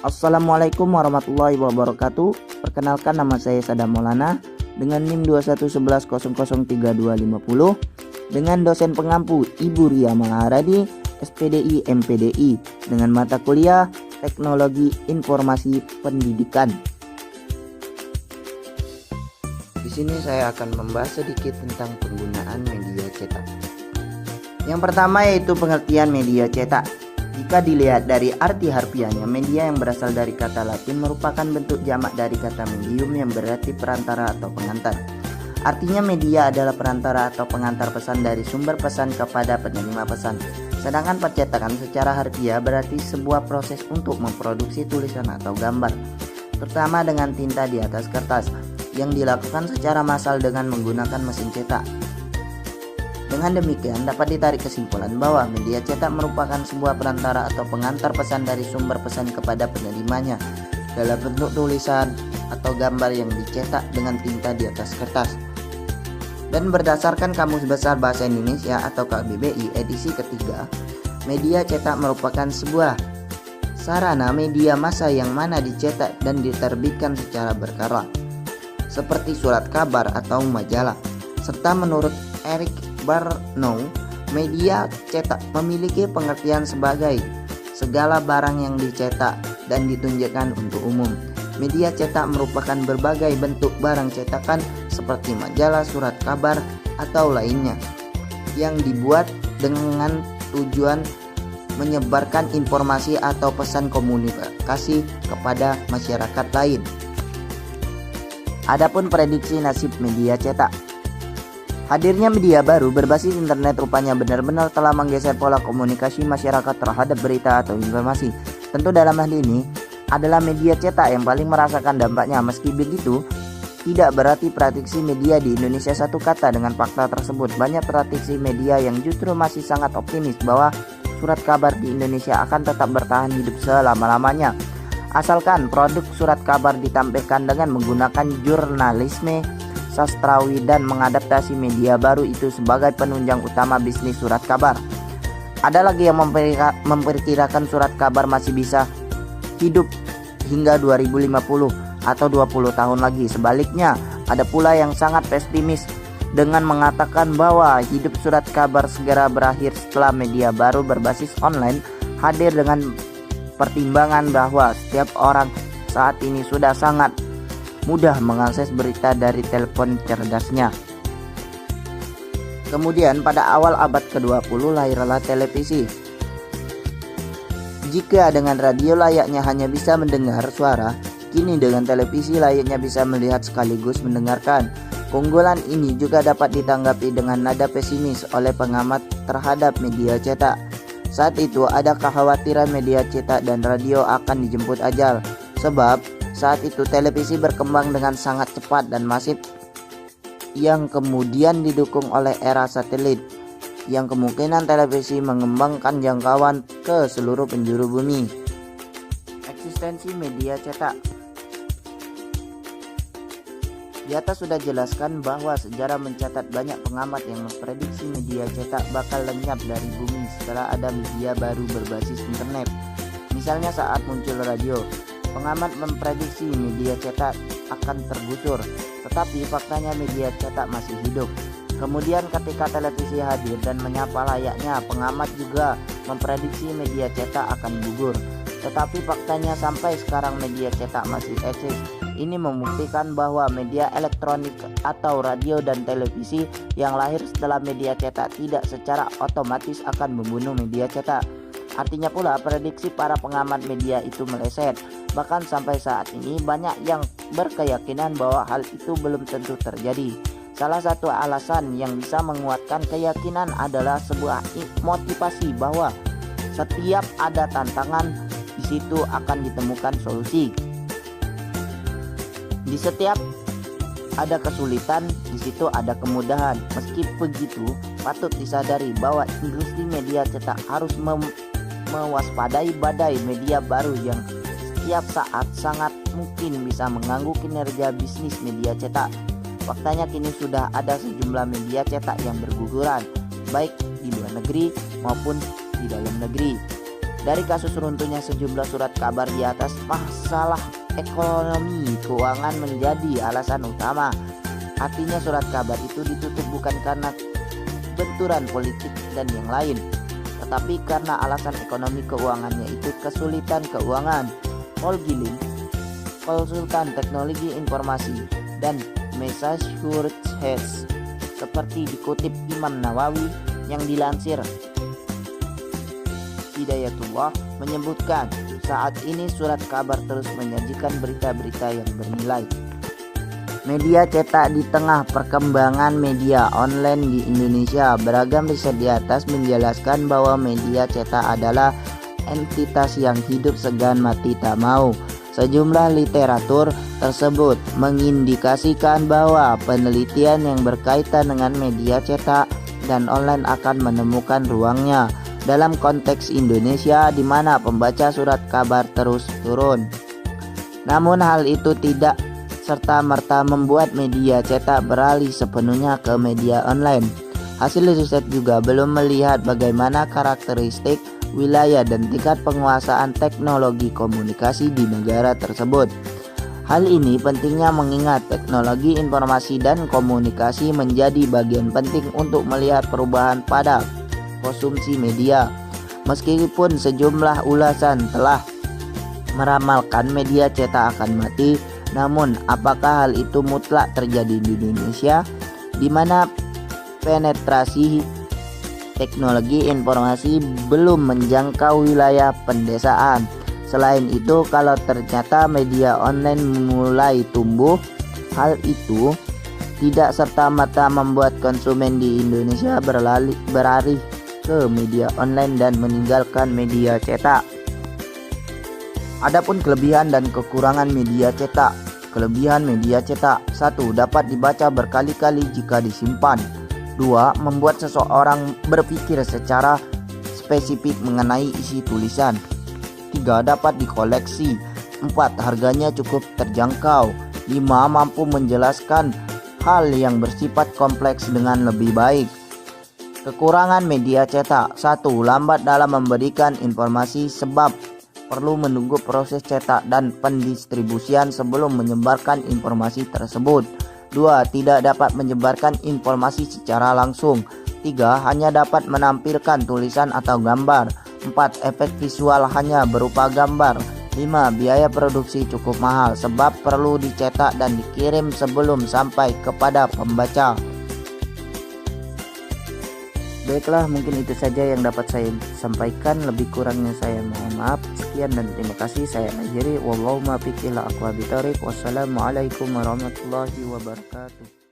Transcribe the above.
Assalamualaikum warahmatullahi wabarakatuh. Perkenalkan, nama saya Sadam Maulana dengan NIM 2111003250 dengan dosen pengampu Ibu Ria Maharadi, SPDI MPDI dengan mata kuliah Teknologi Informasi Pendidikan. Di sini saya akan membahas sedikit tentang penggunaan media cetak. Yang pertama yaitu pengertian media cetak. Jika dilihat dari arti harfiahnya, media yang berasal dari kata Latin merupakan bentuk jamak dari kata medium yang berarti perantara atau pengantar. Artinya media adalah perantara atau pengantar pesan dari sumber pesan kepada penerima pesan. Sedangkan percetakan secara harfiah berarti sebuah proses untuk memproduksi tulisan atau gambar, terutama dengan tinta di atas kertas, yang dilakukan secara massal dengan menggunakan mesin cetak. Dengan demikian dapat ditarik kesimpulan bahwa media cetak merupakan sebuah perantara atau pengantar pesan dari sumber pesan kepada penerimanya dalam bentuk tulisan atau gambar yang dicetak dengan tinta di atas kertas. Dan berdasarkan Kamus Besar Bahasa Indonesia atau KBBI edisi ketiga, media cetak merupakan sebuah sarana media massa yang mana dicetak dan diterbitkan secara berkala, seperti surat kabar atau majalah. Serta menurut Eric Barnow, media cetak memiliki pengertian sebagai segala barang yang dicetak dan ditunjukkan untuk umum. Media cetak merupakan berbagai bentuk barang cetakan seperti majalah, surat kabar, atau lainnya yang dibuat dengan tujuan menyebarkan informasi atau pesan komunikasi kepada masyarakat lain. Adapun prediksi nasib media cetak. Hadirnya media baru berbasis internet rupanya benar-benar telah menggeser pola komunikasi masyarakat terhadap berita atau informasi. Tentu dalam hal ini adalah media cetak yang paling merasakan dampaknya. Meski begitu, tidak berarti prediksi media di Indonesia satu kata dengan fakta tersebut. Banyak prediksi media yang justru masih sangat optimis bahwa surat kabar di Indonesia akan tetap bertahan hidup selama-lamanya, asalkan produk surat kabar ditampilkan dengan menggunakan jurnalisme sastrawi dan mengadaptasi media baru itu sebagai penunjang utama bisnis surat kabar. Ada lagi yang memperkirakan surat kabar masih bisa hidup hingga 2050 atau 20 tahun lagi. Sebaliknya, ada pula yang sangat pesimis dengan mengatakan bahwa hidup surat kabar segera berakhir setelah media baru berbasis online hadir, dengan pertimbangan bahwa setiap orang saat ini sudah sangat mudah mengakses berita dari telepon cerdasnya. Kemudian pada awal abad ke-20 lahirlah televisi. Jika dengan radio layaknya hanya bisa mendengar suara, kini dengan televisi layaknya bisa melihat sekaligus mendengarkan. Keunggulan ini juga dapat ditanggapi dengan nada pesimis oleh pengamat terhadap media cetak. Saat itu ada kekhawatiran media cetak dan radio akan dijemput ajal, sebab saat itu televisi berkembang dengan sangat cepat dan masif, yang kemudian didukung oleh era satelit, yang kemungkinan televisi mengembangkan jangkauan ke seluruh penjuru bumi. Eksistensi media cetak. Di atas sudah jelaskan bahwa sejarah mencatat banyak pengamat yang memprediksi media cetak bakal lenyap dari bumi setelah ada media baru berbasis internet. Misalnya saat muncul radio, pengamat memprediksi media cetak akan tergusur, tetapi faktanya media cetak masih hidup. Kemudian ketika televisi hadir dan menyapa layaknya, pengamat juga memprediksi media cetak akan gugur, tetapi faktanya sampai sekarang media cetak masih eksis. Ini membuktikan bahwa media elektronik atau radio dan televisi yang lahir setelah media cetak tidak secara otomatis akan membunuh media cetak. Artinya pula prediksi para pengamat media itu meleset. Bahkan sampai saat ini banyak yang berkeyakinan bahwa hal itu belum tentu terjadi. Salah satu alasan yang bisa menguatkan keyakinan adalah sebuah motivasi bahwa setiap ada tantangan, di situ akan ditemukan solusi. Di setiap ada kesulitan, di situ ada kemudahan. Meski begitu, patut disadari bahwa industri media cetak harus mewaspadai badai media baru yang setiap saat sangat mungkin bisa mengganggu kinerja bisnis media cetak. Faktanya kini sudah ada sejumlah media cetak yang berguguran, baik di luar negeri maupun di dalam negeri. Dari kasus runtuhnya sejumlah surat kabar di atas, masalah ekonomi keuangan menjadi alasan utama. Artinya surat kabar itu ditutup bukan karena benturan politik dan yang lain, tetapi karena alasan ekonomi keuangannya itu kesulitan keuangan. Paul Gilling, konsultan teknologi informasi dan Massachusetts, seperti dikutip Imam Nawawi yang dilansir Hidayatullah, menyebutkan saat ini surat kabar terus menyajikan berita-berita yang bernilai. Media cetak di tengah perkembangan media online di Indonesia. Beragam riset di atas menjelaskan bahwa media cetak adalah entitas yang hidup segan mati tak mau. Sejumlah literatur tersebut mengindikasikan bahwa penelitian yang berkaitan dengan media cetak dan online akan menemukan ruangnya dalam konteks Indonesia di mana pembaca surat kabar terus turun. Namun hal itu tidak serta-merta membuat media cetak beralih sepenuhnya ke media online. Hasil riset juga belum melihat bagaimana karakteristik wilayah dan tingkat penguasaan teknologi komunikasi di negara tersebut. Hal ini pentingnya mengingat teknologi informasi dan komunikasi menjadi bagian penting untuk melihat perubahan pada konsumsi media. Meskipun sejumlah ulasan telah meramalkan media cetak akan mati, namun apakah hal itu mutlak terjadi di Indonesia, di mana penetrasi teknologi informasi belum menjangkau wilayah pedesaan? Selain itu, kalau ternyata media online mulai tumbuh, hal itu tidak serta-merta membuat konsumen di Indonesia beralih ke media online dan meninggalkan media cetak. Adapun kelebihan dan kekurangan media cetak. Kelebihan media cetak: 1. Dapat dibaca berkali-kali jika disimpan. 2. Membuat seseorang berpikir secara spesifik mengenai isi tulisan. 3. Dapat dikoleksi. 4. Harganya cukup terjangkau. 5. Mampu menjelaskan hal yang bersifat kompleks dengan lebih baik. Kekurangan media cetak: 1. Lambat dalam memberikan informasi sebab perlu menunggu proses cetak dan pendistribusian sebelum menyebarkan informasi tersebut. 2. Tidak dapat menyebarkan informasi secara langsung. 3. Hanya dapat menampilkan tulisan atau gambar. 4. Efek visual hanya berupa gambar. 5. Biaya produksi cukup mahal sebab perlu dicetak dan dikirim sebelum sampai kepada pembaca. Baiklah, mungkin itu saja yang dapat saya sampaikan. Lebih kurangnya saya mohon maaf. Sekian dan terima kasih. Saya akhiri. Wallahumma fiqh ila aqwa bitariq. Wassalamualaikum warahmatullahi wabarakatuh.